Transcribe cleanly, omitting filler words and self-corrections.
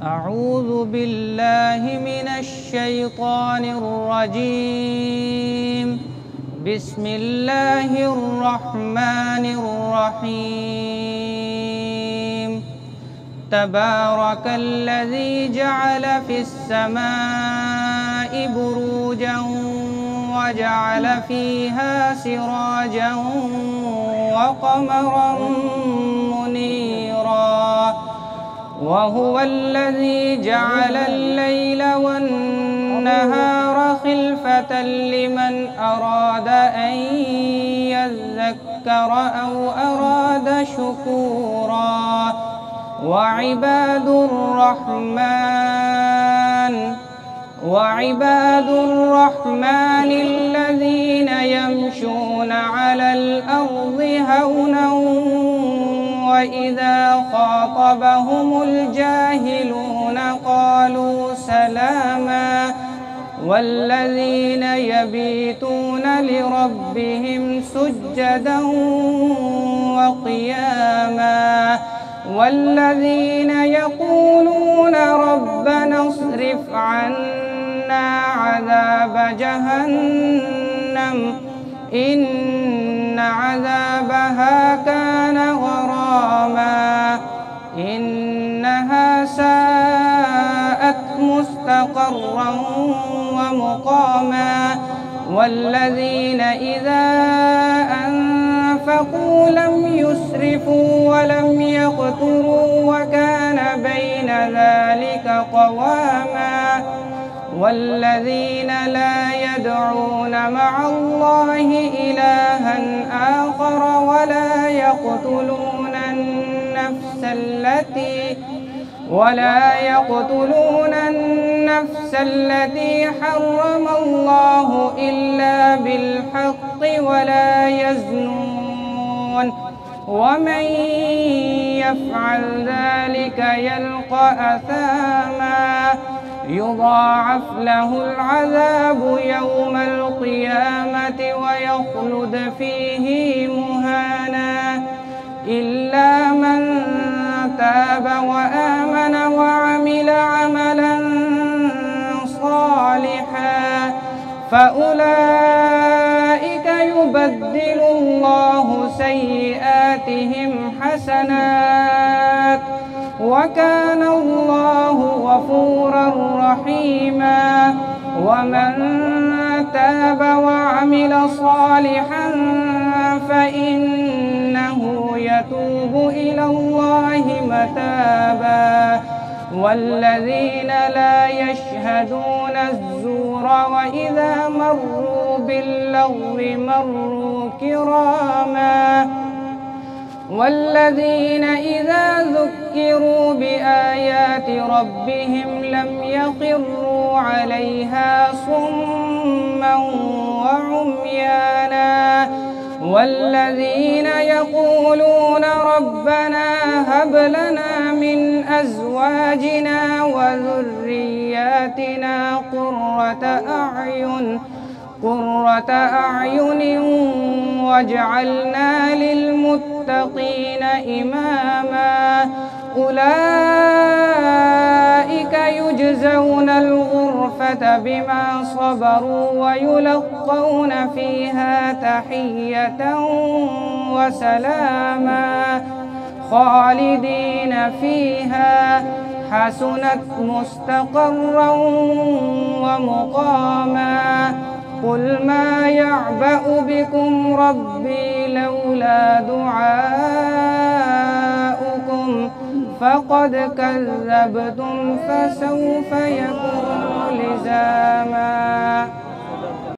أعوذ بالله من الشيطان الرجيم. بسم الله الرحمن الرحيم. تبارك الذي جعل في السماء بروجا وجعل فيها سراجا وقمرا منيرا، وهو الذي جعل الليل والنهار خلفة لمن أراد أن يذكر أو أراد شكورا. وعباد الرحمن الذين يمشون على الأرض هونا وإذا خاطبهم الجاهلون قالوا سلاما، والذين يبيتون لربهم سجدا وقياما، والذين يقولون ربنا اصرف عنا عذاب جهنم إن عذابها كان غراما إنها ساءت مستقرا ومقاما. والذين إذا أنفقوا لم يسرفوا ولم يقتروا وكان بين ذلك قواما. والذين لا يدعون مع الله إلها آخر ولا يقتلون النفس التي حرم الله إلا بالحق ولا يزنون، ومن يفعل ذلك يلقى أثاما يضاعف له العذاب يوم القيامة ويخلد فيه مهانا إلا من تاب وآمن وعمل عملا صالحا فأولئك يبدل الله سيئاتهم حسنات وكان الله غفورا رحيما. ومن تاب وعمل صالحا فإنه يتوب إلى الله متابا. والذين لا يشهدون الزور وإذا مروا باللغو مروا كراما. والذين إذا ذكروا بآيات ربهم لم يخروا عليها صما وعميانا. والذين يقولون ربنا هب لنا من أزواجنا وذرياتنا قرة أعين واجعلنا للمتقين إماما. أولئك يجزون الغرفة بما صبروا ويلقون فيها تحية وسلاما خالدين فيها حسنت مستقرا ومقاما. قل ما يعبأ بكم ربي لولا دعاؤكم فقد كذبتم فسوف يكون لزاما.